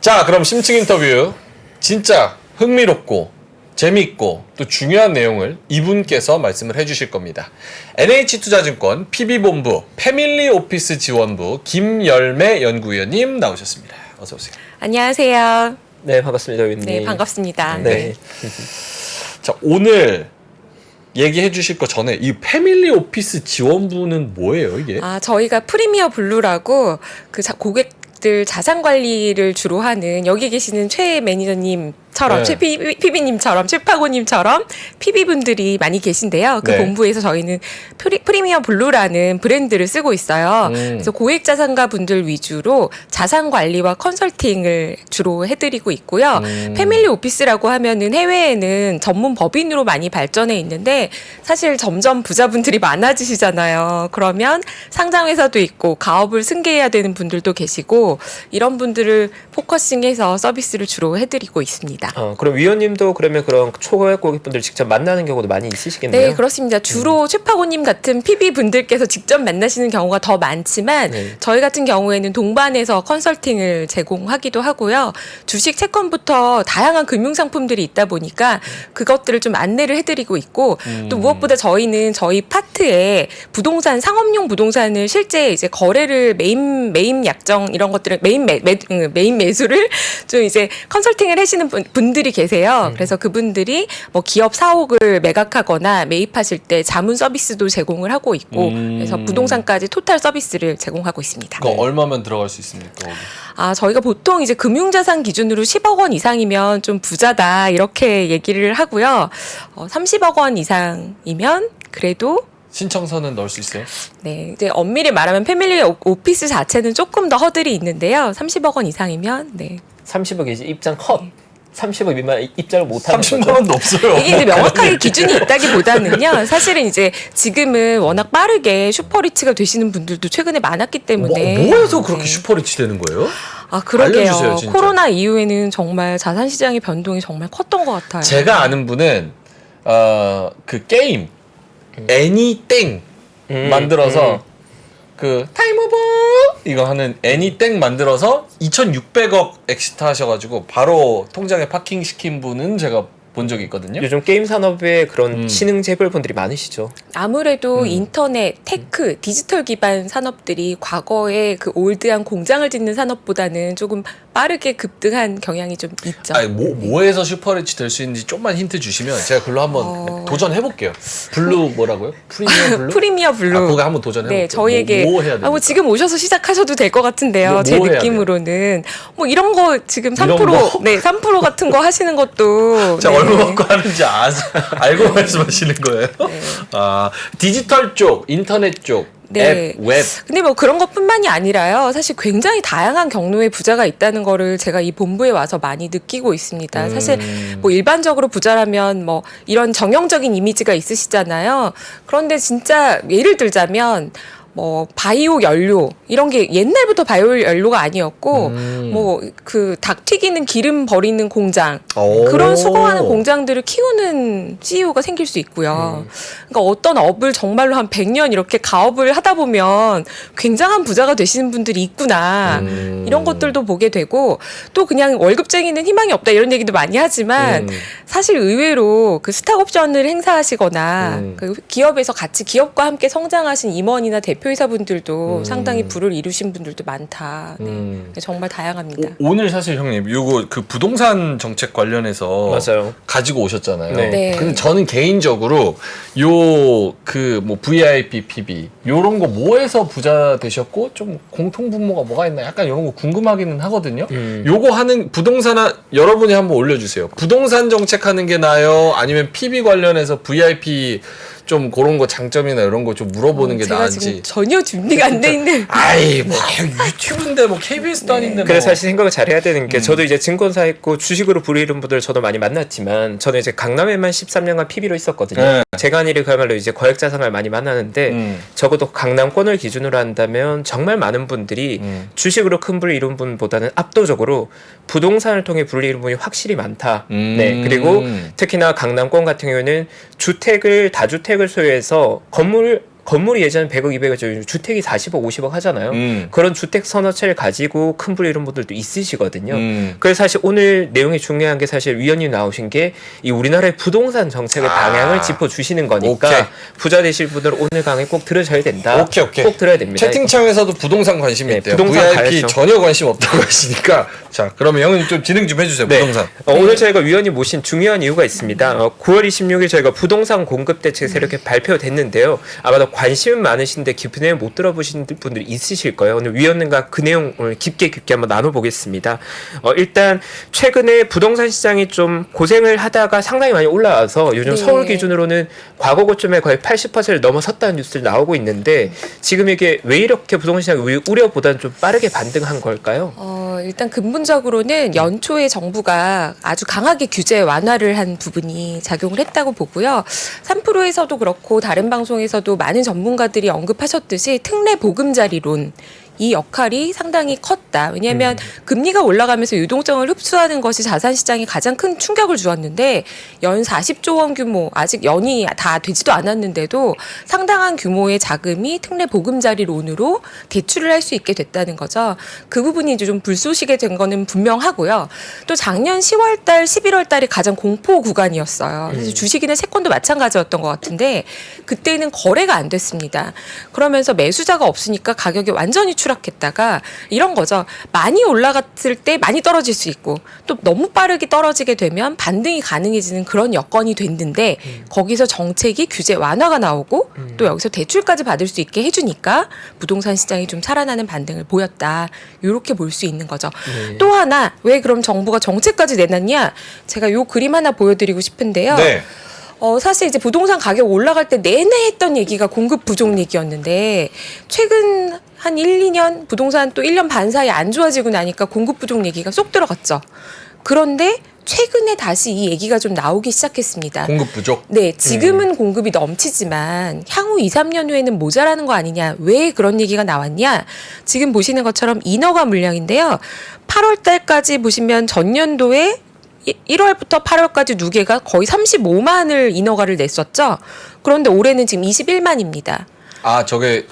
자, 그럼 심층 인터뷰 진짜 흥미롭고 재미있고 또 중요한 내용을 이분께서 말씀을 해주실 겁니다. NH투자증권 PB본부 패밀리오피스 지원부 김열매 연구위원님 나오셨습니다. 어서 오세요. 안녕하세요. 네, 반갑습니다, 위원님. 네, 반갑습니다. 네. 자, 오늘 얘기해 주실 거 전에 이 패밀리오피스 지원부는 뭐예요, 이게? 저희가 프리미어 블루라고 그 고객들 자산 관리를 주로 하는 여기 계시는 최 매니저님처럼 네. 최 PB님처럼 최파고님처럼 PB분들이 많이 계신데요. 그 네. 본부에서 저희는 프리미어 블루라는 브랜드를 쓰고 있어요. 그래서 고액 자산가 분들 위주로 자산 관리와 컨설팅을 주로 해드리고 있고요. 패밀리 오피스라고 하면은 해외에는 전문 법인으로 많이 발전해 있는데 사실 점점 부자분들이 많아지시잖아요. 그러면 상장회사도 있고 가업을 승계해야 되는 분들도 계시고 이런 분들을 포커싱해서 서비스를 주로 해드리고 있습니다. 그럼 위원님도 그러면 그런 초고액 고객분들 직접 만나는 경우도 많이 있으시겠네요? 네, 그렇습니다. 주로 최파고님 같은 PB분들께서 직접 만나시는 경우가 더 많지만 네. 저희 같은 경우에는 동반해서 컨설팅을 제공하기도 하고요. 주식 채권부터 다양한 금융상품들이 있다 보니까 그것들을 좀 안내를 해드리고 있고 또 무엇보다 저희는 저희 파트에 부동산, 상업용 부동산을 실제 이제 거래를 매입 약정 이런 것들을 매입 매수를 좀 이제 컨설팅을 하시는 분들이 계세요. 그래서 그분들이 뭐 기업 사옥을 매각하거나 매입하실 때 자문 서비스도 제공을 하고 있고 그래서 부동산까지 토탈 서비스를 제공하고 있습니다. 그거 얼마면 들어갈 수 있습니까? 거기? 저희가 보통 이제 금융자산 기준으로 10억 원 이상이면 좀 부자다 이렇게 얘기를 하고요. 30억 원 이상이면 그래도 신청서는 넣을 수 있어요? 네, 이제 엄밀히 말하면 패밀리 오피스 자체는 조금 더 허들이 있는데요. 30억 원 이상이면 네. 30억 이제 입장 컷. 30억 미만 입장을 못 하는 30만 거죠. 원도 없어요. 이게 이제 명확하게 기준이 있다기보다는요. 사실은 이제 지금은 워낙 빠르게 슈퍼리치가 되시는 분들도 최근에 많았기 때문에 뭐에서 그렇게 슈퍼리치 되는 거예요? 그러게요. 알려주세요, 진짜. 코로나 이후에는 정말 자산 시장의 변동이 정말 컸던 것 같아요. 제가 아는 분은 그 게임 애니땡 만들어서 그 타임오버 이거 하는 애니땡 만들어서 2,600억 엑시트 하셔가지고 바로 통장에 파킹 시킨 분은 제가 본 적이 있거든요. 요즘 게임 산업에 그런 신흥 재벌분들이 많으시죠. 아무래도 인터넷, 테크, 디지털 기반 산업들이 과거에 그 올드한 공장을 짓는 산업보다는 조금 빠르게 급등한 경향이 좀 있죠. 아니 뭐에서 슈퍼리치 될 수 있는지 좀만 힌트 주시면 제가 그걸로 한번 도전해 볼게요. 블루 뭐라고요? 프리미어 블루? 프리미어 블루. 그거 한번 도전해 볼게요. 네, 저희에게 뭐 해야 됩니까? 지금 오셔서 시작하셔도 될 것 같은데요. 제 뭐 해야 느낌으로는 뭐 이런 거 지금 3% 이런 거? 네, 3% 같은 거 하시는 것도 자, 네. 얼마 갖고 하는지 알고 말씀하시는 거예요? 디지털 쪽, 인터넷 쪽, 네. 앱, 웹. 근데 뭐 그런 것뿐만이 아니라요. 사실 굉장히 다양한 경로의 부자가 있다는 거를 제가 이 본부에 와서 많이 느끼고 있습니다. 사실 뭐 일반적으로 부자라면 뭐 이런 정형적인 이미지가 있으시잖아요. 그런데 진짜 예를 들자면 뭐 바이오 연료 이런 게 옛날부터 바이오 연료가 아니었고 뭐 그 닭 튀기는 기름 버리는 공장 오. 그런 수거하는 공장들을 키우는 CEO가 생길 수 있고요. 그러니까 어떤 업을 정말로 한 100년 이렇게 가업을 하다 보면 굉장한 부자가 되시는 분들이 있구나. 이런 것들도 보게 되고 또 그냥 월급쟁이는 희망이 없다 이런 얘기도 많이 하지만 사실 의외로 그 스탁 옵션을 행사하시거나 그 기업에서 같이 기업과 함께 성장하신 임원이나 대표이사분들도 상당히 부를 이루신 분들도 많다. 네. 정말 다양합니다. 오늘 사실 형님 요거 그 부동산 정책 관련해서 맞아요. 가지고 오셨잖아요. 네. 네. 근데 저는 개인적으로 요 그 뭐 VIP, PB 요런 거 뭐에서 부자 되셨고 좀 공통 분모가 뭐가 있나 약간 이런 거 궁금하기는 하거든요. 요거 하는 부동산 여러분이 한번 올려주세요. 부동산 정책 하는 게 나아요? 아니면 PB 관련해서 VIP 좀 그런 거 장점이나 이런 거 좀 물어보는 게 제가 나은지. 지금 전혀 준비가 안 돼 있는. 아이 뭐 유튜브인데 뭐 KBS도 아닌데 뭐. 그래서 사실 생각을 잘 해야 되는 게 저도 이제 증권사 했고 주식으로 불리는 분들 저도 많이 만났지만 저는 이제 강남에만 13년간 PB로 있었거든요. 네. 제가 한 일이 그야말로 이제 거액 자산을 많이 만나는데 적어도 강남권을 기준으로 한다면 정말 많은 분들이 주식으로 큰 부를 이룬 분보다는 압도적으로 부동산을 통해 부를 이룬 분이 확실히 많다. 네. 그리고 특히나 강남권 같은 경우에는 주택을 다주택을 소유해서 건물을 건물이 예전에 100억, 200억, 주택이 40억, 50억 하잖아요. 그런 주택 서너 채를 가지고 큰 불 이런 분들도 있으시거든요. 그래서 사실 오늘 내용이 중요한 게 사실 위원님 나오신 게 이 우리나라의 부동산 정책의 방향을 짚어주시는 거니까 오케이. 부자 되실 분들은 오늘 강의 꼭 들으셔야 된다. 오케이. 꼭 들어야 됩니다. 채팅창에서도 부동산 관심이 네, 있대요. 부동산 VIP 가야죠. 전혀 관심 없다고 하시니까 자 그러면 형님 좀 진행 좀 해주세요. 네. 부동산. 오늘 저희가 위원님 모신 중요한 이유가 있습니다. 9월 26일 저희가 부동산 공급 대책 새롭게 발표됐는데요. 아마도 관심은 많으신데 깊은 내용 못 들어보신 분들이 있으실 거예요. 오늘 위원님과 그 내용 오늘 깊게 한번 나눠보겠습니다. 일단 최근에 부동산 시장이 좀 고생을 하다가 상당히 많이 올라와서 요즘 네. 서울 기준으로는 과거 고점에 거의 80%를 넘어섰다는 뉴스를 나오고 있는데 지금 이게 왜 이렇게 부동산 시장이 우려보다는 좀 빠르게 반등한 걸까요? 일단 근본적으로는 연초에 정부가 아주 강하게 규제 완화를 한 부분이 작용을 했다고 보고요. 3프로에서도 그렇고 다른 방송에서도 많은 전문가들이 언급하셨듯이 특례 보금자리론 이 역할이 상당히 컸다. 왜냐하면 금리가 올라가면서 유동성을 흡수하는 것이 자산시장에 가장 큰 충격을 주었는데 연 40조 원 규모, 아직 연이 다 되지도 않았는데도 상당한 규모의 자금이 특례 보금자리론으로 대출을 할 수 있게 됐다는 거죠. 그 부분이 이제 좀 불쏘시게 된 거는 분명하고요. 또 작년 10월 달, 11월 달이 가장 공포 구간이었어요. 그래서 주식이나 채권도 마찬가지였던 것 같은데 그때는 거래가 안 됐습니다. 그러면서 매수자가 없으니까 가격이 완전히 추락했다가 이런 거죠. 많이 올라갔을 때 많이 떨어질 수 있고 또 너무 빠르게 떨어지게 되면 반등이 가능해지는 그런 여건이 됐는데 거기서 정책이 규제 완화가 나오고 또 여기서 대출까지 받을 수 있게 해주니까 부동산 시장이 좀 살아나는 반등을 보였다. 이렇게 볼 수 있는 거죠. 또 하나 왜 그럼 정부가 정책까지 내놨냐? 제가 요 그림 하나 보여드리고 싶은데요. 네. 사실 이제 부동산 가격 올라갈 때 내내 했던 얘기가 공급 부족 얘기였는데 최근 한 1, 2년 부동산 또 1년 반 사이에 안 좋아지고 나니까 공급 부족 얘기가 쏙 들어갔죠. 그런데 최근에 다시 이 얘기가 좀 나오기 시작했습니다. 공급 부족. 네, 지금은 공급이 넘치지만 향후 2, 3년 후에는 모자라는 거 아니냐. 왜 그런 얘기가 나왔냐? 지금 보시는 것처럼 인허가 물량인데요. 8월 달까지 보시면 전년도에 1월부터 8월까지 누계가 거의 35만을 인허가를 냈었죠. 그런데 올해는 지금 21만입니다. 아 저게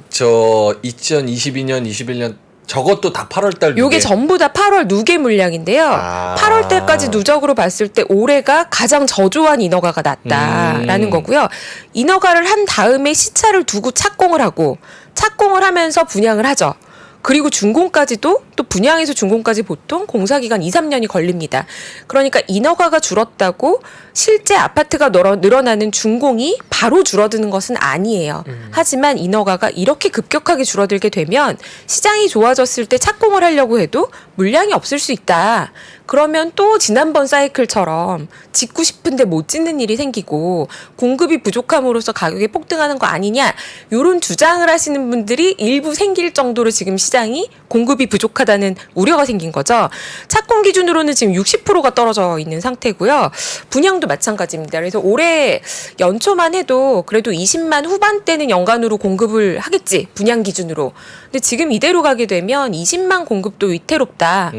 저 2022년, 21년 저것도 다 8월달. 요게 전부 다 8월 누계 물량인데요. 아. 8월 달까지 누적으로 봤을 때 올해가 가장 저조한 인허가가 났다라는 거고요. 인허가를 한 다음에 시차를 두고 착공을 하고 착공을 하면서 분양을 하죠. 그리고 준공까지도 또 분양에서 준공까지 보통 공사기간 2, 3년이 걸립니다. 그러니까 인허가가 줄었다고 실제 아파트가 늘어나는 준공이 바로 줄어드는 것은 아니에요. 하지만 인허가가 이렇게 급격하게 줄어들게 되면 시장이 좋아졌을 때 착공을 하려고 해도 물량이 없을 수 있다. 그러면 또 지난번 사이클처럼 짓고 싶은데 못 짓는 일이 생기고 공급이 부족함으로써 가격이 폭등하는 거 아니냐 이런 주장을 하시는 분들이 일부 생길 정도로 지금 시장이 공급이 부족하다는 우려가 생긴 거죠. 착공 기준으로는 지금 60%가 떨어져 있는 상태고요. 분양도 마찬가지입니다. 그래서 올해 연초만 해도 그래도 20만 후반대는 연간으로 공급을 하겠지. 분양 기준으로. 근데 지금 이대로 가게 되면 20만 공급도 위태롭다.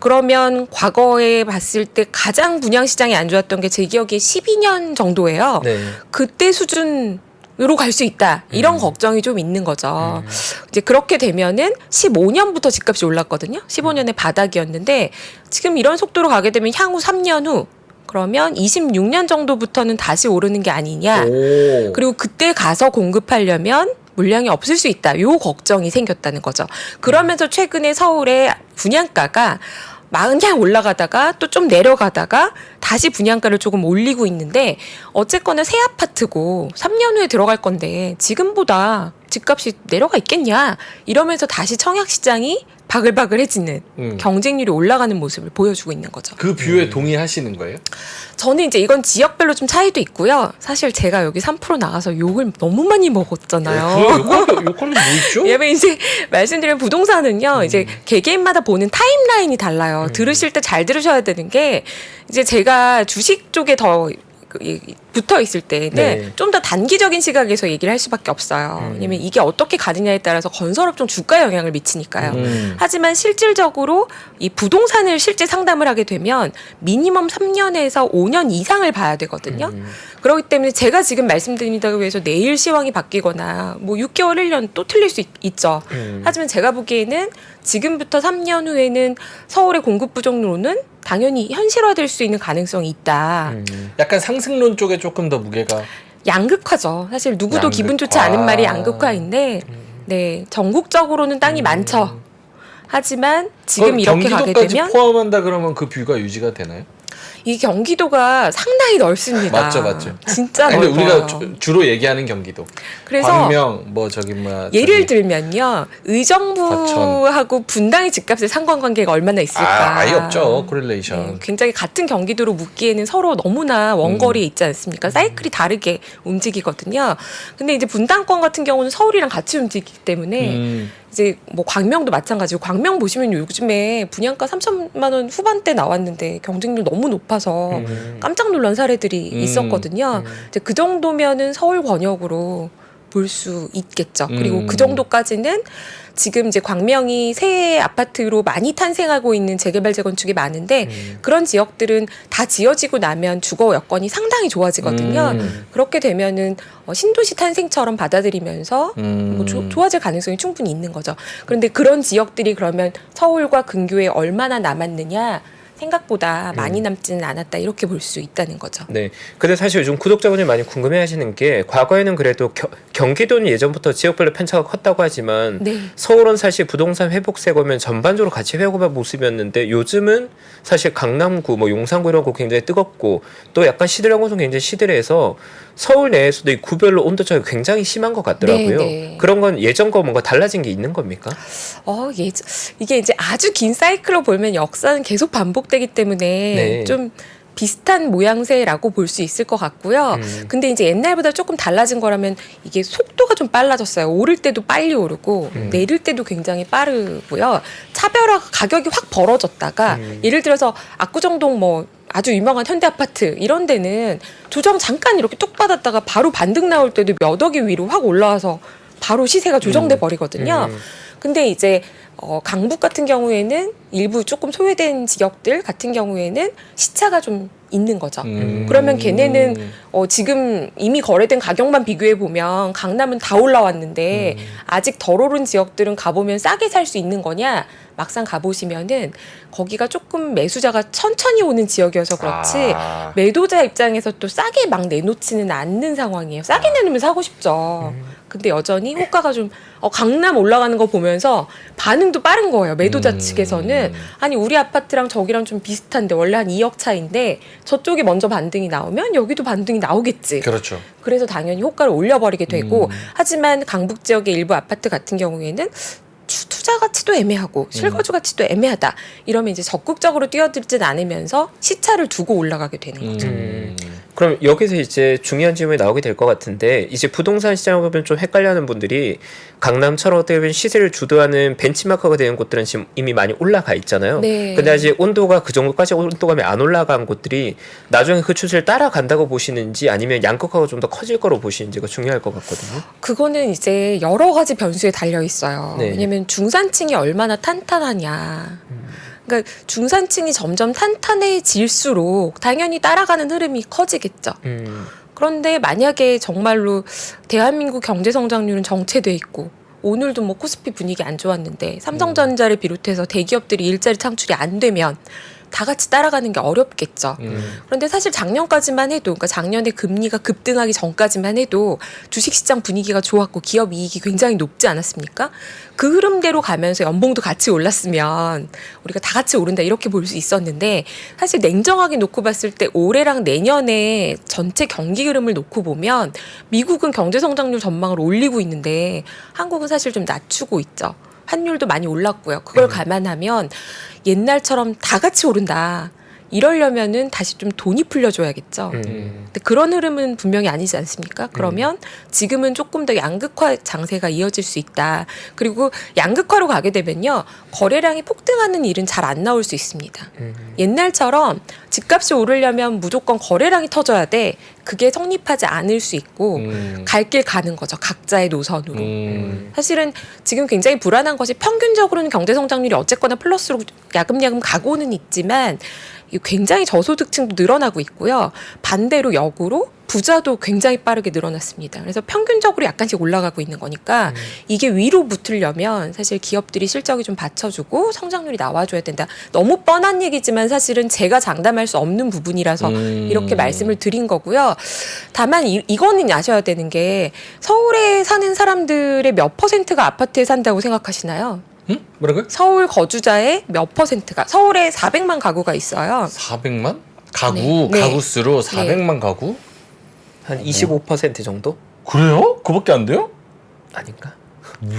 그러면 과거에 봤을 때 가장 분양 시장이 안 좋았던 게 제 기억에 12년 정도예요. 네. 그때 수준으로 갈 수 있다. 이런 걱정이 좀 있는 거죠. 이제 그렇게 되면은 15년부터 집값이 올랐거든요. 15년의 바닥이었는데 지금 이런 속도로 가게 되면 향후 3년 후 그러면 26년 정도부터는 다시 오르는 게 아니냐. 오. 그리고 그때 가서 공급하려면 물량이 없을 수 있다. 요 걱정이 생겼다는 거죠. 그러면서 최근에 서울의 분양가가 그냥 올라가다가 또 좀 내려가다가 다시 분양가를 조금 올리고 있는데 어쨌거나 새 아파트고 3년 후에 들어갈 건데 지금보다 집값이 내려가 있겠냐 이러면서 다시 청약 시장이 바글바글해지는 경쟁률이 올라가는 모습을 보여주고 있는 거죠. 그 뷰에 동의하시는 거예요? 저는 이제 이건 지역별로 좀 차이도 있고요. 사실 제가 여기 3프로 나가서 욕을 너무 많이 먹었잖아요. 요거는 뭐 있죠? 왜냐면 이제 말씀드린 부동산은요, 이제 개개인마다 보는 타임라인이 달라요. 들으실 때 잘 들으셔야 되는 게 이제 제가 주식 쪽에 더 붙어 있을 때는 네. 좀 더 단기적인 시각에서 얘기를 할 수밖에 없어요. 왜냐면 이게 어떻게 가느냐에 따라서 건설업종 주가에 영향을 미치니까요. 하지만 실질적으로 이 부동산을 실제 상담을 하게 되면 미니멈 3년에서 5년 이상을 봐야 되거든요. 그렇기 때문에 제가 지금 말씀드린다고 해서 내일 시황이 바뀌거나 뭐 6개월, 1년 또 틀릴 수 있죠. 하지만 제가 보기에는 지금부터 3년 후에는 서울의 공급 부족론은 당연히 현실화될 수 있는 가능성이 있다. 약간 상승론 쪽에 조금 더 무게가 양극화죠. 사실 누구도 기분 좋지 않은 말이 양극화인데, 네, 전국적으로는 땅이 많죠. 하지만 지금 이렇게 가게 경기도까지 되면 포함한다 그러면 그 뷰가 유지가 되나요? 이 경기도가 상당히 넓습니다. 맞죠. 진짜 근데 넓어요. 우리가 주로 얘기하는 경기도. 그래서 광명 뭐 저기 뭐야. 예를 들면요, 의정부하고 분당의 집값의 상관관계가 얼마나 있을까? 아예 없죠. 코릴레이션. 네, 굉장히 같은 경기도로 묶기에는 서로 너무나 원거리에 있지 않습니까? 사이클이 다르게 움직이거든요. 근데 이제 분당권 같은 경우는 서울이랑 같이 움직이기 때문에 이제 뭐 광명도 마찬가지고, 광명 보시면 요즘에 분양가 3천만 원 후반대 나왔는데 경쟁률 너무 높아서 깜짝 놀란 사례들이 있었거든요. 이제 그 정도면은 서울 권역으로 볼 수 있겠죠. 그리고 그 정도까지는 지금 이제 광명이 새 아파트로 많이 탄생하고 있는 재개발 재건축이 많은데 그런 지역들은 다 지어지고 나면 주거 여건이 상당히 좋아지거든요. 그렇게 되면은 신도시 탄생처럼 받아들이면서 뭐 좋아질 가능성이 충분히 있는 거죠. 그런데 그런 지역들이 그러면 서울과 근교에 얼마나 남았느냐? 생각보다 많이 남지는 않았다, 이렇게 볼 수 있다는 거죠. 네. 근데 사실 요즘 구독자분들이 많이 궁금해하시는 게, 과거에는 그래도 경기도는 예전부터 지역별로 편차가 컸다고 하지만 네. 서울은 사실 부동산 회복세거면 전반적으로 같이 회복한 모습이었는데, 요즘은 사실 강남구, 뭐 용산구 이런 거 굉장히 뜨겁고 또 약간 시들한 곳은 굉장히 시들해서 서울 내에서도 이 구별로 온도 차이가 굉장히 심한 것 같더라고요. 네. 그런 건 예전과 뭔가 달라진 게 있는 겁니까? 이게 이제 아주 긴 사이클로 보면 역사는 계속 반복되기 때문에 네. 좀 비슷한 모양새라고 볼 수 있을 것 같고요. 근데 이제 옛날보다 조금 달라진 거라면 이게 속도가 좀 빨라졌어요. 오를 때도 빨리 오르고 내릴 때도 굉장히 빠르고요. 차별화가 가격이 확 벌어졌다가 예를 들어서 압구정동 뭐 아주 유명한 현대 아파트 이런 데는 조정 잠깐 이렇게 뚝 받았다가 바로 반등 나올 때도 몇 억이 위로 확 올라와서 바로 시세가 조정돼 버리거든요. 근데 이제 강북 같은 경우에는 일부 조금 소외된 지역들 같은 경우에는 시차가 좀 있는 거죠. 그러면 걔네는 지금 이미 거래된 가격만 비교해 보면 강남은 다 올라왔는데 아직 덜 오른 지역들은 가보면 싸게 살 수 있는 거냐? 막상 가보시면은 거기가 조금 매수자가 천천히 오는 지역이어서 그렇지 매도자 입장에서 또 싸게 막 내놓지는 않는 상황이에요. 싸게 내놓으면 사고 싶죠. 근데 여전히 호가가 좀 강남 올라가는 거 보면서 반응도 빠른 거예요. 매도자 측에서는 아니 우리 아파트랑 저기랑 좀 비슷한데 원래 한 2억 차인데 저쪽이 먼저 반등이 나오면 여기도 반등이 나오겠지. 그렇죠. 그래서 당연히 호가를 올려버리게 되고 하지만 강북 지역의 일부 아파트 같은 경우에는 투자 가치도 애매하고 실거주 가치도 애매하다. 이러면 이제 적극적으로 뛰어들진 않으면서 시차를 두고 올라가게 되는 거죠. 그럼 여기서 이제 중요한 질문이 나오게 될 것 같은데, 이제 부동산 시장을 보면 좀 헷갈려하는 분들이 강남처럼 어떻게 보면 시세를 주도하는 벤치마크가 되는 곳들은 지금 이미 많이 올라가 있잖아요. 네. 근데 아직 온도가 그 정도까지 온도감이 안 올라간 곳들이 나중에 그 추세를 따라간다고 보시는지 아니면 양극화가 좀 더 커질 거로 보시는지가 중요할 것 같거든요. 그거는 이제 여러 가지 변수에 달려 있어요. 네. 왜냐하면 중산층이 얼마나 탄탄하냐. 그러니까 중산층이 점점 탄탄해질수록 당연히 따라가는 흐름이 커지겠죠. 그런데 만약에 정말로 대한민국 경제 성장률은 정체돼 있고 오늘도 뭐 코스피 분위기 안 좋았는데 삼성전자를 비롯해서 대기업들이 일자리 창출이 안 되면 다 같이 따라가는 게 어렵겠죠. 그런데 사실 작년까지만 해도, 그러니까 작년에 금리가 급등하기 전까지만 해도 주식시장 분위기가 좋았고 기업 이익이 굉장히 높지 않았습니까? 그 흐름대로 가면서 연봉도 같이 올랐으면 우리가 다 같이 오른다 이렇게 볼 수 있었는데, 사실 냉정하게 놓고 봤을 때 올해랑 내년에 전체 경기 흐름을 놓고 보면 미국은 경제 성장률 전망을 올리고 있는데 한국은 사실 좀 낮추고 있죠. 환율도 많이 올랐고요. 그걸 감안하면 옛날처럼 다 같이 오른다 이러려면은 다시 좀 돈이 풀려줘야겠죠. 근데 그런 흐름은 분명히 아니지 않습니까? 그러면 지금은 조금 더 양극화 장세가 이어질 수 있다. 그리고 양극화로 가게 되면요. 거래량이 폭등하는 일은 잘 안 나올 수 있습니다. 옛날처럼 집값이 오르려면 무조건 거래량이 터져야 돼. 그게 성립하지 않을 수 있고 갈 길 가는 거죠. 각자의 노선으로. 사실은 지금 굉장히 불안한 것이 평균적으로는 경제 성장률이 어쨌거나 플러스로 야금야금 가고는 있지만 굉장히 저소득층도 늘어나고 있고요. 반대로 역으로 부자도 굉장히 빠르게 늘어났습니다. 그래서 평균적으로 약간씩 올라가고 있는 거니까 이게 위로 붙으려면 사실 기업들이 실적이 좀 받쳐주고 성장률이 나와줘야 된다. 너무 뻔한 얘기지만 사실은 제가 장담할 수 없는 부분이라서 이렇게 말씀을 드린 거고요. 다만 이거는 아셔야 되는 게 서울에 사는 사람들의 몇 퍼센트가 아파트에 산다고 생각하시나요? 응? 뭐라고요? 서울 거주자의 몇 퍼센트가 서울에 400만 가구가 있어요. 400만? 가구, 네. 가구 수로 400만 가구? 한 25% 정도? 그래요? 그밖에 안 돼요? 아닌가?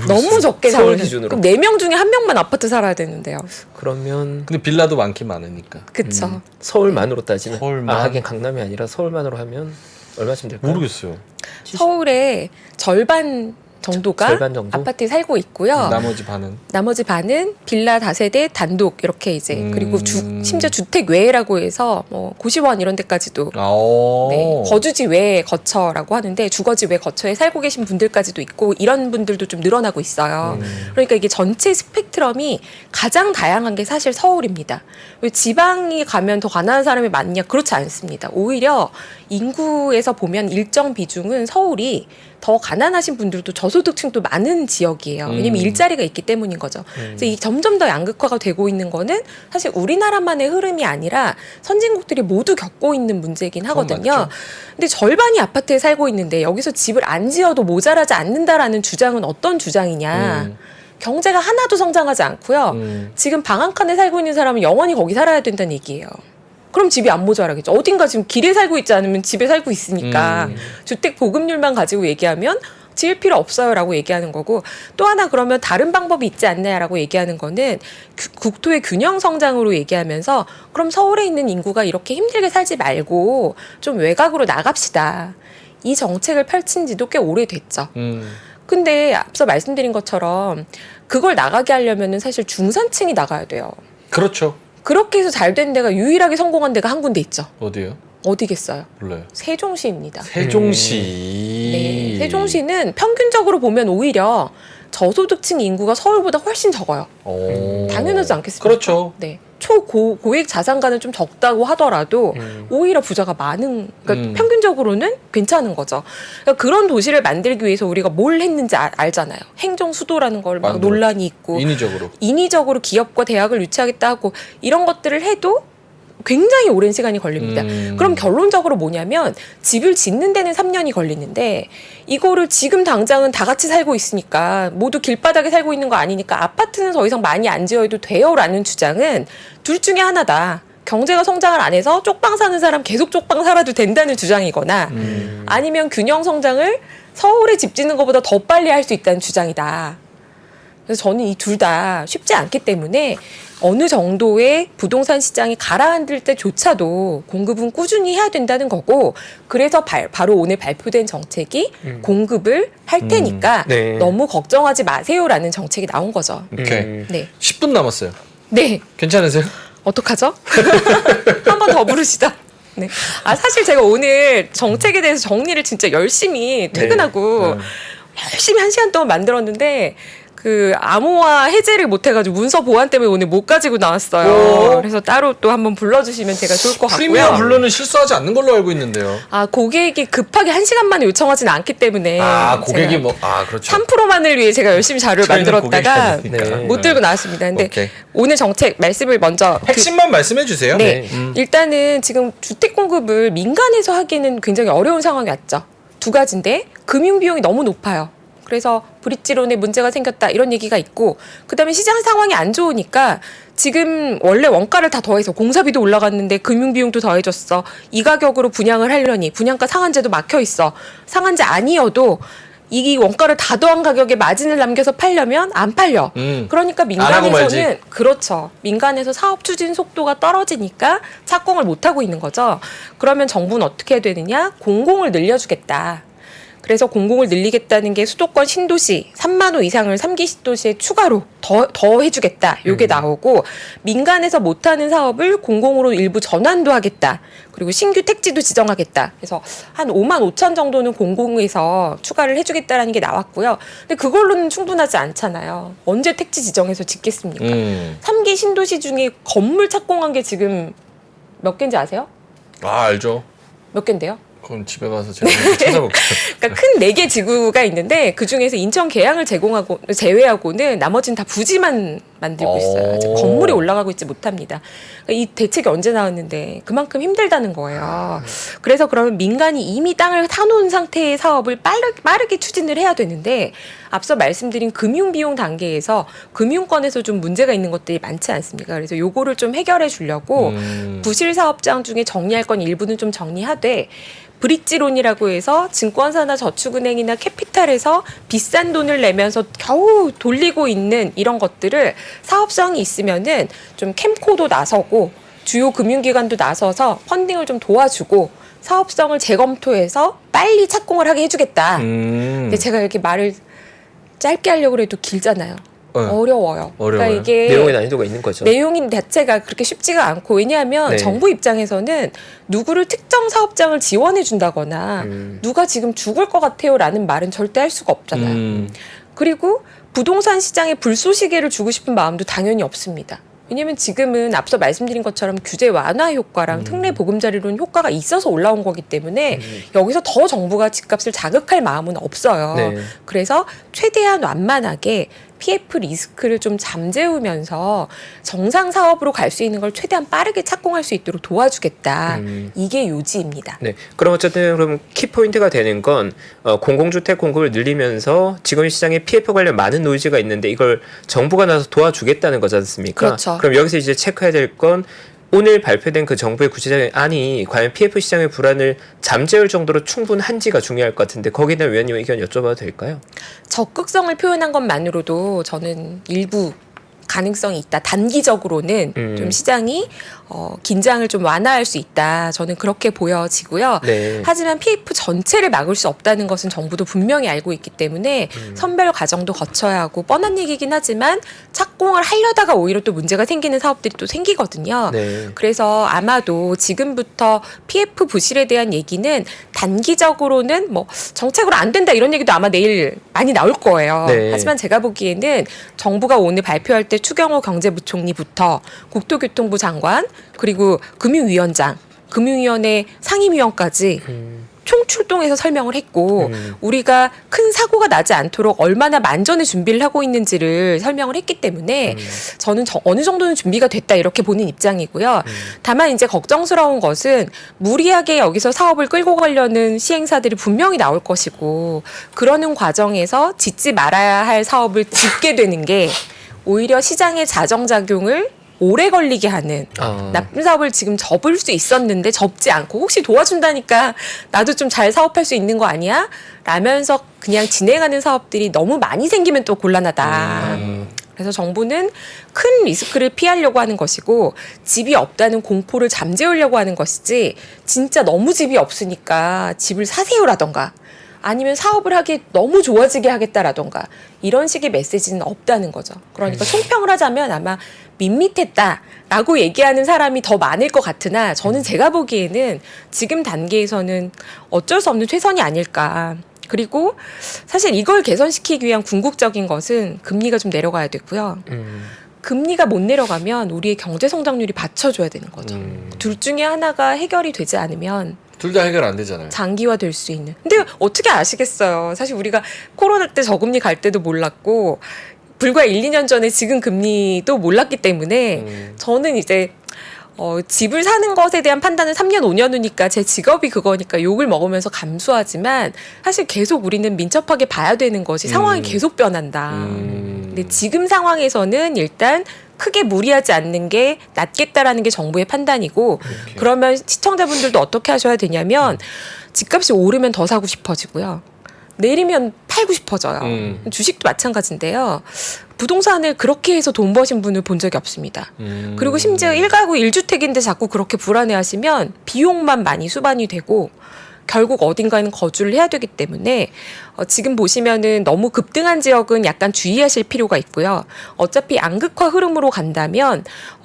너무 적게 서울 살아요. 기준으로. 그럼 4명 중에 1명만 아파트 살아야 되는데요. 그러면 근데 빌라도 많긴 많으니까. 그쵸. 서울만으로 따지면 서울만? 하긴 강남이 아니라 서울만으로 하면 얼마쯤 될까요? 모르겠어요. 서울의 절반 정도가 절반 정도? 아파트에 살고 있고요. 나머지 반은. 나머지 반은 빌라 다세대 단독 이렇게 이제 그리고 음. 심지어 주택 외라고 해서 뭐 고시원 이런 데까지도 아. 네, 거주지 외 거처라고 하는데 주거지 외 거처에 살고 계신 분들까지도 있고 이런 분들도 좀 늘어나고 있어요. 그러니까 이게 전체 스펙트럼이 가장 다양한 게 사실 서울입니다. 왜 지방이 가면 더 가난한 사람이 많냐? 그렇지 않습니다. 오히려 인구에서 보면 일정 비중은 서울이 더 가난하신 분들도 저소득층도 많은 지역이에요. 왜냐면 일자리가 있기 때문인 거죠. 그래서 이 점점 더 양극화가 되고 있는 거는 사실 우리나라만의 흐름이 아니라 선진국들이 모두 겪고 있는 문제이긴 하거든요. 맞죠. 근데 절반이 아파트에 살고 있는데 여기서 집을 안 지어도 모자라지 않는다라는 주장은 어떤 주장이냐. 경제가 하나도 성장하지 않고요. 지금 방 한 칸에 살고 있는 사람은 영원히 거기 살아야 된다는 얘기예요. 그럼 집이 안 모자라겠죠. 어딘가 지금 길에 살고 있지 않으면 집에 살고 있으니까 주택 보급률만 가지고 얘기하면 지을 필요 없어요라고 얘기하는 거고 또 하나 그러면 다른 방법이 있지 않냐라고 얘기하는 거는 국토의 균형 성장으로 얘기하면서 그럼 서울에 있는 인구가 이렇게 힘들게 살지 말고 좀 외곽으로 나갑시다. 이 정책을 펼친 지도 꽤 오래됐죠. 근데 앞서 말씀드린 것처럼 그걸 나가게 하려면은 사실 중산층이 나가야 돼요. 그렇죠. 그렇게 해서 잘 된 데가 유일하게 성공한 데가 한 군데 있죠. 어디요? 어디겠어요? 몰라요. 세종시입니다. 세종시. 네, 세종시는 평균적으로 보면 오히려 저소득층 인구가 서울보다 훨씬 적어요. 당연하지 않겠습니까? 그렇죠. 네. 초고액 자산가는 좀 적다고 하더라도 오히려 부자가 많은, 그러니까 평균적으로는 괜찮은 거죠. 그러니까 그런 도시를 만들기 위해서 우리가 뭘 했는지 알잖아요. 행정수도라는 걸 막 만들었죠. 논란이 있고 인위적으로 기업과 대학을 유치하겠다 하고 이런 것들을 해도 굉장히 오랜 시간이 걸립니다. 그럼 결론적으로 뭐냐면 집을 짓는 데는 3년이 걸리는데 이거를 지금 당장은 다 같이 살고 있으니까 모두 길바닥에 살고 있는 거 아니니까 아파트는 더 이상 많이 안 지어도 돼요라는 주장은 둘 중에 하나다. 경제가 성장을 안 해서 쪽방 사는 사람 계속 쪽방 살아도 된다는 주장이거나 아니면 균형 성장을 서울에 집 짓는 것보다 더 빨리 할 수 있다는 주장이다. 그래서 저는 이 둘 다 쉽지 않기 때문에 어느 정도의 부동산 시장이 가라앉을 때조차도 공급은 꾸준히 해야 된다는 거고 그래서 바로 오늘 발표된 정책이 공급을 할 테니까 네. 너무 걱정하지 마세요라는 정책이 나온 거죠. 오케이. 네. 10분 남았어요. 네. 괜찮으세요? 어떡하죠? 한 번 더 부르시다. 네. 아, 사실 제가 오늘 정책에 대해서 정리를 진짜 열심히 퇴근하고 열심히 1시간 동안 만들었는데 그 암호화 해제를 못해가지고 문서 보안 때문에 오늘 못 가지고 나왔어요. 그래서 따로 또 한번 불러주시면 제가 좋을 것 같고요. 프리미엄 블루는 실수하지 않는 걸로 알고 있는데요. 아, 고객이 급하게 1시간 만에 요청하지는 않기 때문에 고객이 그렇죠. 3%만을 위해 제가 열심히 자료를 저희는 만들었다가 고객이 아니니까. 못 들고 나왔습니다. 근데 오케이. 오늘 정책 말씀을 먼저 핵심만 말씀해 주세요. 네. 일단은 지금 주택 공급을 민간에서 하기는 굉장히 어려운 상황이 왔죠. 두 가지인데 금융 비용이 너무 높아요. 그래서 브릿지론에 문제가 생겼다 이런 얘기가 있고 그다음에 시장 상황이 안 좋으니까 지금 원래 원가를 다 더해서 공사비도 올라갔는데 금융비용도 더해졌어. 이 가격으로 분양을 하려니 분양가 상한제도 막혀 있어. 상한제 아니어도 이 원가를 다 더한 가격에 마진을 남겨서 팔려면 안 팔려. 그러니까 하고 말지. 민간에서는 그렇죠. 민간에서 사업 추진 속도가 떨어지니까 착공을 못 하고 있는 거죠. 그러면 정부는 어떻게 해야 되느냐? 공공을 늘려주겠다. 그래서 공공을 늘리겠다는 게 수도권 신도시 3만 호 이상을 3기 신도시에 추가로 더 해주겠다. 요게 나오고 민간에서 못하는 사업을 공공으로 일부 전환도 하겠다. 그리고 신규 택지도 지정하겠다. 그래서 한 5만 5천 정도는 공공에서 추가를 해주겠다라는 게 나왔고요. 근데 그걸로는 충분하지 않잖아요. 언제 택지 지정해서 짓겠습니까? 3기 신도시 중에 건물 착공한 게 지금 몇 개인지 아세요? 아 알죠. 몇 개인데요? 그럼 집에 가서 제가 한번 찾아볼게요. 그러니까 큰 4개 지구가 있는데 그중에서 인천 계양을 제외하고는 나머지는 다 부지만 만들고 있어요. 아직 건물이 올라가고 있지 못합니다. 그러니까 이 대책이 언제 나왔는데 그만큼 힘들다는 거예요. 그래서 그러면 민간이 이미 땅을 사놓은 상태의 사업을 빠르게 추진을 해야 되는데 앞서 말씀드린 금융비용 단계에서 금융권에서 좀 문제가 있는 것들이 많지 않습니까? 그래서 요거를 좀 해결해 주려고 부실 사업장 중에 정리할 건 일부는 좀 정리하되 브릿지론이라고 해서 증권사나 저축은행이나 캐피탈에서 비싼 돈을 내면서 겨우 돌리고 있는 이런 것들을 사업성이 있으면은 좀 캠코도 나서고 주요 금융기관도 나서서 펀딩을 좀 도와주고 사업성을 재검토해서 빨리 착공을 하게 해주겠다. 근데 제가 이렇게 말을 짧게 하려고 해도 길잖아요. 어려워요. 그러니까 이게 내용의 난이도가 있는 거죠. 내용인 자체가 그렇게 쉽지가 않고 왜냐하면 네. 정부 입장에서는 누구를 특정 사업장을 지원해 준다거나 누가 지금 죽을 것 같아요라는 말은 절대 할 수가 없잖아요. 그리고 부동산 시장에 불쏘시개를 주고 싶은 마음도 당연히 없습니다. 왜냐하면 지금은 앞서 말씀드린 것처럼 규제 완화 효과랑 특례 보금자리론 효과가 있어서 올라온 거기 때문에 여기서 더 정부가 집값을 자극할 마음은 없어요. 네. 그래서 최대한 완만하게 PF 리스크를 좀 잠재우면서 정상 사업으로 갈 수 있는 걸 최대한 빠르게 착공할 수 있도록 도와주겠다. 이게 요지입니다. 네. 그럼 어쨌든 그럼 키포인트가 되는 건 공공주택 공급을 늘리면서 지금 시장에 PF 관련 많은 노이즈가 있는데 이걸 정부가 나서 도와주겠다는 거지 않습니까? 그렇죠. 그럼 여기서 이제 체크해야 될 건 오늘 발표된 그 정부의 구체적인 안이 과연 PF 시장의 불안을 잠재울 정도로 충분한지가 중요할 것 같은데 거기에 대한 위원님 의견 여쭤봐도 될까요? 적극성을 표현한 것만으로도 저는 일부 가능성이 있다. 단기적으로는 좀 시장이 긴장을 좀 완화할 수 있다. 저는 그렇게 보여지고요. 네. 하지만 PF 전체를 막을 수 없다는 것은 정부도 분명히 알고 있기 때문에 선별 과정도 거쳐야 하고 뻔한 얘기긴 하지만 착공을 하려다가 오히려 또 문제가 생기는 사업들이 또 생기거든요. 네. 그래서 아마도 지금부터 PF 부실에 대한 얘기는 단기적으로는 뭐 정책으로 안 된다 이런 얘기도 아마 내일 많이 나올 거예요. 네. 하지만 제가 보기에는 정부가 오늘 발표할 때 추경호 경제부총리부터 국토교통부 장관 그리고 금융위원장, 금융위원회 상임위원까지 총출동해서 설명을 했고 우리가 큰 사고가 나지 않도록 얼마나 만전의 준비를 하고 있는지를 설명을 했기 때문에 저는 어느 정도는 준비가 됐다 이렇게 보는 입장이고요. 다만 이제 걱정스러운 것은 무리하게 여기서 사업을 끌고 가려는 시행사들이 분명히 나올 것이고 그러는 과정에서 짓지 말아야 할 사업을 짓게 되는 게 오히려 시장의 자정작용을 오래 걸리게 하는 나쁜 사업을 지금 접을 수 있었는데 접지 않고 혹시 도와준다니까 나도 좀 잘 사업할 수 있는 거 아니야? 라면서 그냥 진행하는 사업들이 너무 많이 생기면 또 곤란하다. 그래서 정부는 큰 리스크를 피하려고 하는 것이고 집이 없다는 공포를 잠재우려고 하는 것이지 진짜 너무 집이 없으니까 집을 사세요라던가 아니면 사업을 하기 너무 좋아지게 하겠다라던가 이런 식의 메시지는 없다는 거죠. 그러니까 총평을 하자면 아마 밋밋했다라고 얘기하는 사람이 더 많을 것 같으나 저는 제가 보기에는 지금 단계에서는 어쩔 수 없는 최선이 아닐까. 그리고 사실 이걸 개선시키기 위한 궁극적인 것은 금리가 좀 내려가야 되고요. 금리가 못 내려가면 우리의 경제 성장률이 받쳐줘야 되는 거죠. 둘 중에 하나가 해결이 되지 않으면 둘 다 해결 안 되잖아요. 장기화될 수 있는. 근데 어떻게 아시겠어요. 사실 우리가 코로나 때 저금리 갈 때도 몰랐고 불과 1, 2년 전에 지금 금리도 몰랐기 때문에 저는 이제 집을 사는 것에 대한 판단은 3년, 5년 후니까 제 직업이 그거니까 욕을 먹으면서 감수하지만 사실 계속 우리는 민첩하게 봐야 되는 것이 상황이 계속 변한다. 근데 지금 상황에서는 일단 크게 무리하지 않는 게 낫겠다라는 게 정부의 판단이고 그러면 시청자분들도 어떻게 하셔야 되냐면 집값이 오르면 더 사고 싶어지고요. 내리면 팔고 싶어져요. 주식도 마찬가지인데요. 부동산을 그렇게 해서 돈 버신 분을 본 적이 없습니다. 그리고 심지어 1가구 1주택인데 자꾸 그렇게 불안해하시면 비용만 많이 수반이 되고 결국 어딘가에는 거주를 해야 되기 때문에 지금 보시면은 너무 급등한 지역은 약간 주의하실 필요가 있고요. 어차피 양극화 흐름으로 간다면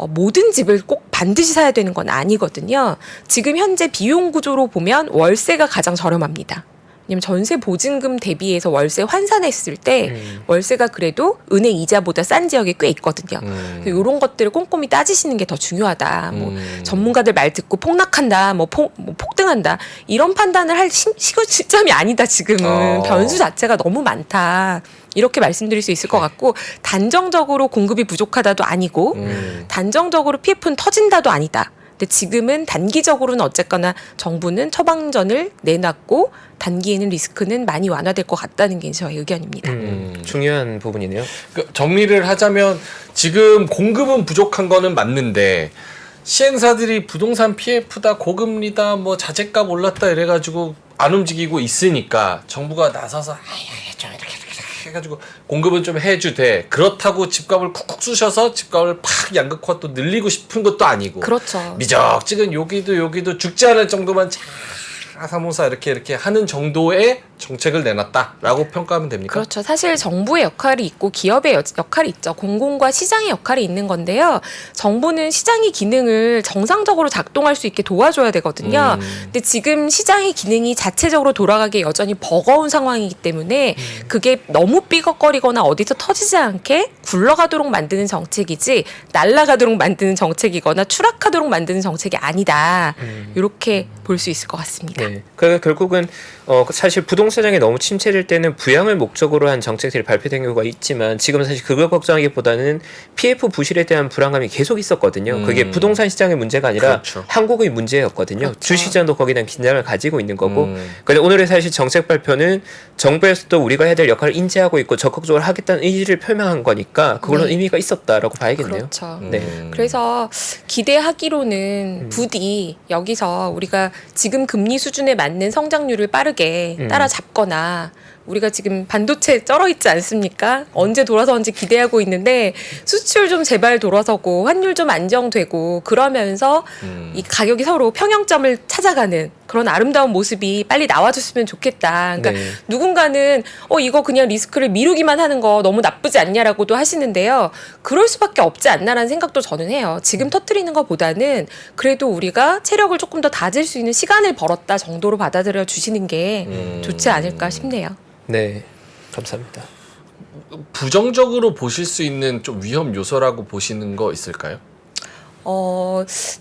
모든 집을 꼭 반드시 사야 되는 건 아니거든요. 지금 현재 비용 구조로 보면 월세가 가장 저렴합니다. 왜냐면 전세 보증금 대비해서 월세 환산했을 때 월세가 그래도 은행 이자보다 싼 지역이 꽤 있거든요. 이런 것들을 꼼꼼히 따지시는 게 더 중요하다. 뭐 전문가들 말 듣고 폭락한다, 뭐 폭등한다 이런 판단을 할 시점이 아니다. 지금은 변수 자체가 너무 많다. 이렇게 말씀드릴 수 있을 것 같고 단정적으로 공급이 부족하다도 아니고 단정적으로 PF는 터진다도 아니다. 근데 지금은 단기적으로는 어쨌거나 정부는 처방전을 내놨고 단기에는 리스크는 많이 완화될 것 같다는 게 저의 의견입니다. 중요한 부분이네요. 그러니까 정리를 하자면 지금 공급은 부족한 거는 맞는데 시행사들이 부동산 PF다 고금리다 뭐 자재값 올랐다 이래가지고 안 움직이고 있으니까 정부가 나서서 좀 이렇게 해가지고 공급은 좀 해주되 그렇다고 집값을 쿡쿡 쑤셔서 집값을 팍 양극화 또 늘리고 싶은 것도 아니고 그렇죠. 미적지근 여기도 죽지 않을 정도만 사모사 이렇게 하는 정도의 정책을 내놨다라고 평가하면 됩니까? 그렇죠. 사실 정부의 역할이 있고 기업의 역할이 있죠. 공공과 시장의 역할이 있는 건데요. 정부는 시장의 기능을 정상적으로 작동할 수 있게 도와줘야 되거든요. 근데 지금 시장의 기능이 자체적으로 돌아가기 여전히 버거운 상황이기 때문에 그게 너무 삐걱거리거나 어디서 터지지 않게 굴러가도록 만드는 정책이지 날아가도록 만드는 정책이거나 추락하도록 만드는 정책이 아니다. 이렇게 볼 수 있을 것 같습니다. 네. 그러니까 결국은 사실 부동산장이 너무 침체될 때는 부양을 목적으로 한 정책들이 발표된 경우가 있지만 지금은 사실 그걸 걱정하기보다는 PF 부실에 대한 불안감이 계속 있었거든요. 그게 부동산 시장의 문제가 아니라 그렇죠. 한국의 문제였거든요. 그렇죠. 주시장도 거기에 대한 긴장을 가지고 있는 거고. 근데 오늘의 사실 정책 발표는 정부에서도 우리가 해야 될 역할을 인지하고 있고 적극적으로 하겠다는 의지를 표명한 거니까 그걸로 네. 의미가 있었다라고 봐야겠네요. 그렇죠. 네. 그래서 기대하기로는 부디 여기서 우리가 지금 금리 수준에 맞는 성장률을 빠르게 따라잡거나 우리가 지금 반도체 쩔어 있지 않습니까? 언제 돌아서는지 기대하고 있는데 수출 좀 제발 돌아서고 환율 좀 안정되고 그러면서 이 가격이 서로 평형점을 찾아가는 그런 아름다운 모습이 빨리 나와줬으면 좋겠다. 그러니까 네. 누군가는 이거 그냥 리스크를 미루기만 하는 거 너무 나쁘지 않냐라고도 하시는데요. 그럴 수밖에 없지 않나라는 생각도 저는 해요. 지금 터뜨리는 것보다는 그래도 우리가 체력을 조금 더 다질 수 있는 시간을 벌었다 정도로 받아들여 주시는 게 좋지 않을까 싶네요. 네. 감사합니다. 부정적으로 보실 수 있는 좀 위험 요소라고 보시는 거 있을까요?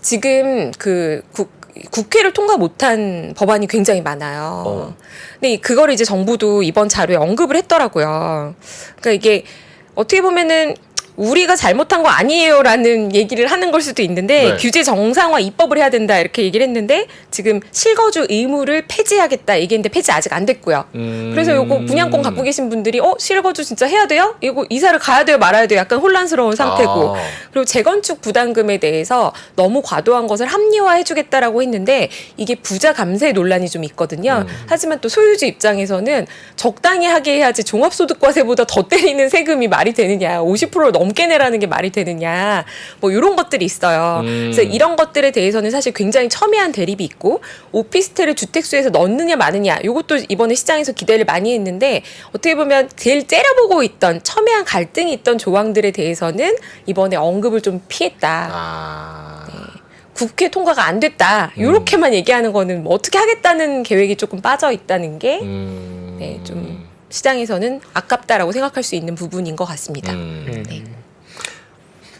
지금 국회를 통과 못한 법안이 굉장히 많아요. 근데 그거를 이제 정부도 이번 자료에 언급을 했더라고요. 그러니까 이게 어떻게 보면은 우리가 잘못한 거 아니에요라는 얘기를 하는 걸 수도 있는데 네. 규제 정상화 입법을 해야 된다 이렇게 얘기를 했는데 지금 실거주 의무를 폐지하겠다 얘기했는데 폐지 아직 안 됐고요. 그래서 요거 분양권 갖고 계신 분들이 실거주 진짜 해야 돼요? 이거 이사를 가야 돼요 말아야 돼요? 약간 혼란스러운 상태고 그리고 재건축 부담금에 대해서 너무 과도한 것을 합리화해주겠다라고 했는데 이게 부자 감세 논란이 좀 있거든요. 하지만 또 소유주 입장에서는 적당히 하게 해야지 종합소득과세보다 더 때리는 세금이 말이 되느냐 50%를 넘게 내라는 게 말이 되느냐 뭐 이런 것들이 있어요. 그래서 이런 것들에 대해서는 사실 굉장히 첨예한 대립이 있고 오피스텔을 주택수에서 넣느냐 마느냐 이것도 이번에 시장에서 기대를 많이 했는데 어떻게 보면 제일 째려보고 있던 첨예한 갈등이 있던 조항들에 대해서는 이번에 언급을 좀 피했다. 국회 통과가 안 됐다. 이렇게만 얘기하는 거는 뭐 어떻게 하겠다는 계획이 조금 빠져 있다는 게 좀 시장에서는 아깝다라고 생각할 수 있는 부분인 것 같습니다. 네.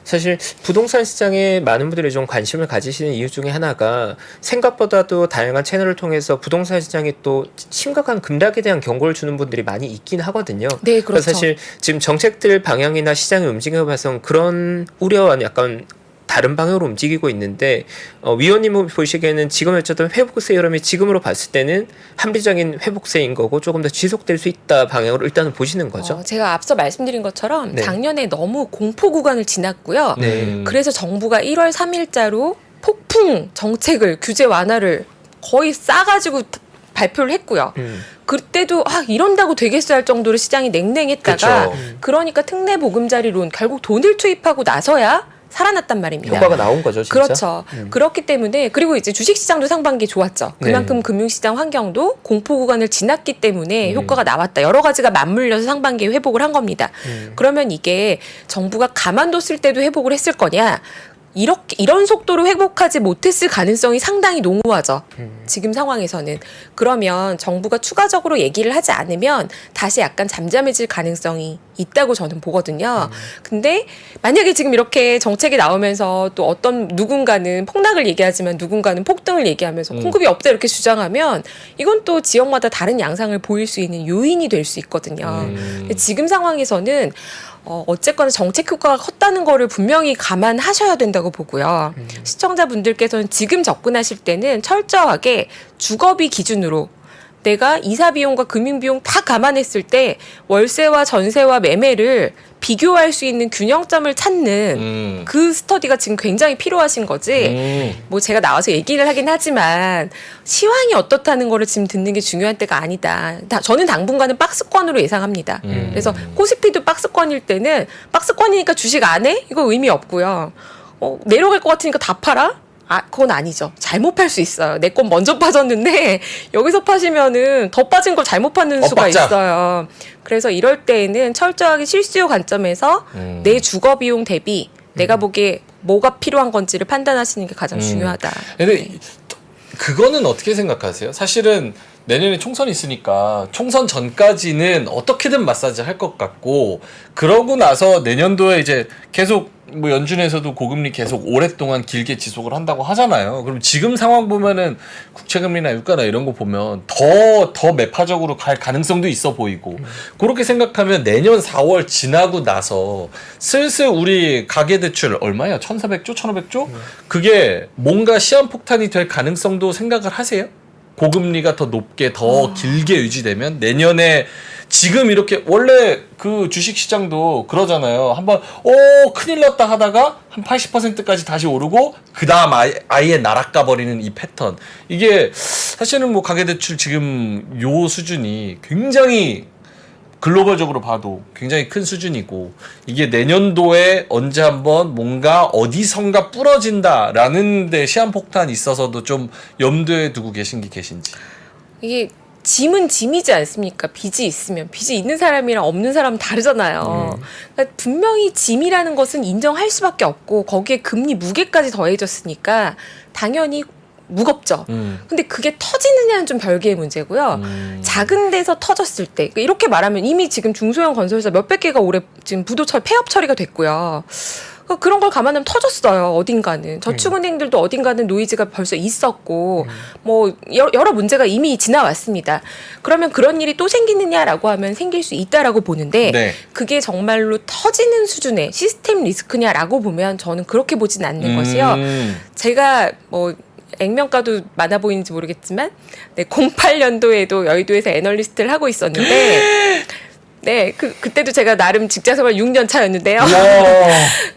사실 부동산 시장에 많은 분들이 좀 관심을 가지시는 이유 중에 하나가 생각보다도 다양한 채널을 통해서 부동산 시장에 또 심각한 급락에 대한 경고를 주는 분들이 많이 있긴 하거든요. 네, 그렇죠. 그래서 사실 지금 정책들 방향이나 시장의 움직임을 봐서 그런 우려와는 약간 다른 방향으로 움직이고 있는데 위원님 보시기에는 지금 어쨌든 회복세 흐름이 지금으로 봤을 때는 합리적인 회복세인 거고 조금 더 지속될 수 있다 방향으로 일단은 보시는 거죠. 제가 앞서 말씀드린 것처럼 네. 작년에 너무 공포 구간을 지났고요. 네. 그래서 정부가 1월 3일자로 폭풍 정책을 규제 완화를 거의 싸가지고 발표를 했고요. 그때도 이런다고 되겠어 할 정도로 시장이 냉랭했다가 그쵸. 그러니까 특례 보금자리론 결국 돈을 투입하고 나서야 살아났단 말입니다. 효과가 나온 거죠, 진짜. 그렇죠. 그렇기 때문에 그리고 이제 주식시장도 상반기에 좋았죠. 그만큼 네. 금융시장 환경도 공포 구간을 지났기 때문에 효과가 나왔다. 여러 가지가 맞물려서 상반기에 회복을 한 겁니다. 그러면 이게 정부가 가만뒀을 때도 회복을 했을 거냐? 이런 속도로 회복하지 못했을 가능성이 상당히 농후하죠. 지금 상황에서는. 그러면 정부가 추가적으로 얘기를 하지 않으면 다시 약간 잠잠해질 가능성이 있다고 저는 보거든요. 근데 만약에 지금 이렇게 정책이 나오면서 또 어떤 누군가는 폭락을 얘기하지만 누군가는 폭등을 얘기하면서 공급이 없다 이렇게 주장하면 이건 또 지역마다 다른 양상을 보일 수 있는 요인이 될 수 있거든요. 근데 지금 상황에서는 어쨌거나 정책 효과가 컸다는 거를 분명히 감안하셔야 된다고 보고요. 시청자분들께서는 지금 접근하실 때는 철저하게 주거비 기준으로 내가 이사 비용과 금융 비용 다 감안했을 때 월세와 전세와 매매를 비교할 수 있는 균형점을 찾는 그 스터디가 지금 굉장히 필요하신 거지. 뭐 제가 나와서 얘기를 하긴 하지만 시황이 어떻다는 거를 지금 듣는 게 중요한 때가 아니다. 저는 당분간은 박스권으로 예상합니다. 그래서 코스피도 박스권일 때는 박스권이니까 주식 안 해? 이거 의미 없고요. 내려갈 것 같으니까 다 팔아? 그건 아니죠. 잘못 팔 수 있어요. 내 건 먼저 빠졌는데 여기서 파시면은 더 빠진 걸 잘못 파는 수가 있어요. 그래서 이럴 때에는 철저하게 실수요 관점에서 내 주거 비용 대비 내가 보기에 뭐가 필요한 건지를 판단하시는 게 가장 중요하다. 근데 그거는 어떻게 생각하세요? 사실은 내년에 총선이 있으니까 총선 전까지는 어떻게든 마사지 할 것 같고 그러고 나서 내년도에 이제 계속 뭐 연준에서도 고금리 계속 오랫동안 길게 지속을 한다고 하잖아요. 그럼 지금 상황 보면은 국채금리나 유가나 이런 거 보면 더 매파적으로 갈 가능성도 있어 보이고 그렇게 생각하면 내년 4월 지나고 나서 슬슬 우리 가계대출 얼마야? 1,400조? 1,500조? 그게 뭔가 시한폭탄이 될 가능성도 생각을 하세요? 고금리가 더 높게 더 길게 유지되면 내년에 지금 이렇게 원래 그 주식시장도 그러잖아요. 한번 큰일 났다 하다가 한 80%까지 다시 오르고 그 다음 아예 날아가 버리는 이 패턴. 이게 사실은 뭐 가계대출 지금 요 수준이 굉장히 글로벌적으로 봐도 굉장히 큰 수준이고 이게 내년도에 언제 한번 뭔가 어디선가 부러진다라는 데 시한폭탄이 있어서도 좀 염두에 두고 계신 게 계신지. 이게 짐은 짐이지 않습니까? 빚이 있으면. 빚이 있는 사람이랑 없는 사람은 다르잖아요. 그러니까 분명히 짐이라는 것은 인정할 수밖에 없고 거기에 금리 무게까지 더해졌으니까 당연히 무겁죠. 근데 그게 터지느냐는 좀 별개의 문제고요. 작은 데서 터졌을 때 이렇게 말하면 이미 지금 중소형 건설사 몇백 개가 올해 지금 부도처리 폐업 처리가 됐고요. 그런 걸 감안하면 터졌어요. 어딘가는. 저축은행들도 어딘가는 노이즈가 벌써 있었고 뭐 여러 문제가 이미 지나왔습니다. 그러면 그런 일이 또 생기느냐라고 하면 생길 수 있다라고 보는데 네. 그게 정말로 터지는 수준의 시스템 리스크냐라고 보면 저는 그렇게 보진 않는 것이요. 제가 뭐 액면가도 많아 보이는지 모르겠지만 08년도에도 여의도에서 애널리스트를 하고 있었는데 네, 그때도 제가 나름 직장생활 6년 차였는데요.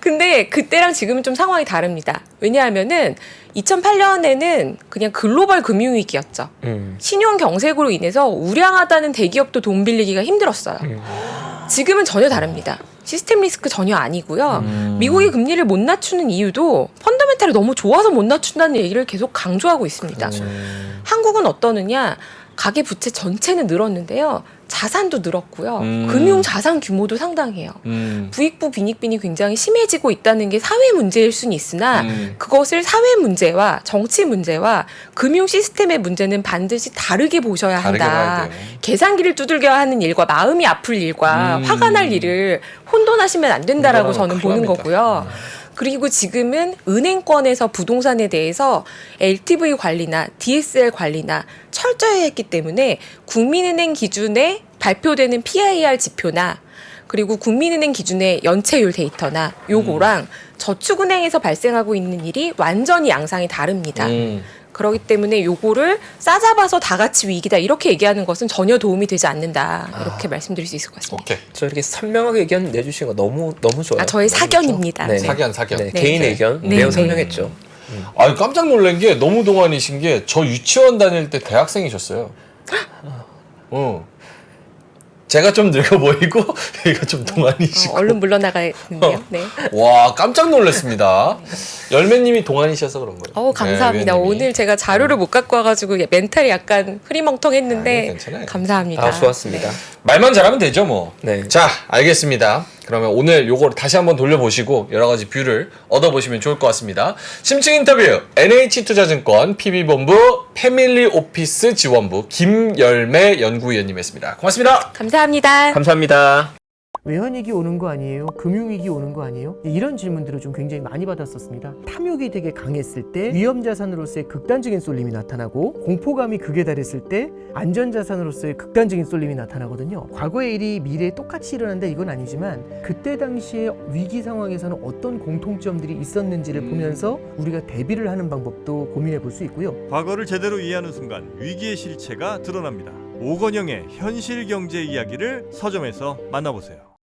근데 그때랑 지금은 좀 상황이 다릅니다. 왜냐하면은 2008년에는 그냥 글로벌 금융위기였죠. 신용 경색으로 인해서 우량하다는 대기업도 돈 빌리기가 힘들었어요. 지금은 전혀 다릅니다. 시스템 리스크 전혀 아니고요. 미국이 금리를 못 낮추는 이유도 펀더멘탈이 너무 좋아서 못 낮춘다는 얘기를 계속 강조하고 있습니다. 한국은 어떠느냐? 가계 부채 전체는 늘었는데요. 자산도 늘었고요. 금융 자산 규모도 상당해요. 부익부 빈익빈이 굉장히 심해지고 있다는 게 사회 문제일 수는 있으나 그것을 사회 문제와 정치 문제와 금융 시스템의 문제는 반드시 다르게 보셔야 한다. 계산기를 두들겨야 하는 일과 마음이 아플 일과 화가 날 일을 혼돈하시면 안 된다라고 저는 보는 거고요. 그리고 지금은 은행권에서 부동산에 대해서 LTV 관리나 DSR 관리나 철저히 했기 때문에 국민은행 기준에 발표되는 PIR 지표나 그리고 국민은행 기준의 연체율 데이터나 요거랑 저축은행에서 발생하고 있는 일이 완전히 양상이 다릅니다. 그렇기 때문에 요거를 싸잡아서 다 같이 위기다 이렇게 얘기하는 것은 전혀 도움이 되지 않는다 이렇게 말씀드릴 수 있을 것 같습니다. 오케이. 저 이렇게 선명하게 의견 내주신 거 너무 좋아요. 저의 사견입니다. 네. 사견. 네, 네. 개인 의견 네. 매우 네. 선명했죠. 깜짝 놀란 게 너무 동안이신 게 저 유치원 다닐 때 대학생이셨어요. 제가 좀 늙어 보이고 얘가 좀 동안이시고. 얼른 물러나가는데요. 네. 와, 깜짝 놀랐습니다. 열매님이 동안이셔서 그런 거예요. 감사합니다. 네, 오늘 제가 자료를 못 갖고 와가지고 멘탈이 약간 흐리멍텅했는데 괜찮아요. 감사합니다. 좋았습니다. 네. 말만 잘하면 되죠, 뭐. 네. 자, 알겠습니다. 그러면 오늘 요거 다시 한번 돌려보시고 여러 가지 뷰를 얻어보시면 좋을 것 같습니다. 심층 인터뷰 NH투자증권 PB본부 패밀리 오피스 지원부 김열매 연구위원님이었습니다. 고맙습니다. 감사합니다. 감사합니다. 외환위기 오는 거 아니에요? 금융위기 오는 거 아니에요? 이런 질문들을 좀 굉장히 많이 받았었습니다. 탐욕이 되게 강했을 때 위험자산으로서의 극단적인 쏠림이 나타나고 공포감이 극에 달했을 때 안전자산으로서의 극단적인 쏠림이 나타나거든요. 과거의 일이 미래에 똑같이 일어난다 이건 아니지만 그때 당시에 위기 상황에서는 어떤 공통점들이 있었는지를 보면서 우리가 대비를 하는 방법도 고민해 볼 수 있고요. 과거를 제대로 이해하는 순간 위기의 실체가 드러납니다. 오건영의 현실 경제 이야기를 서점에서 만나보세요.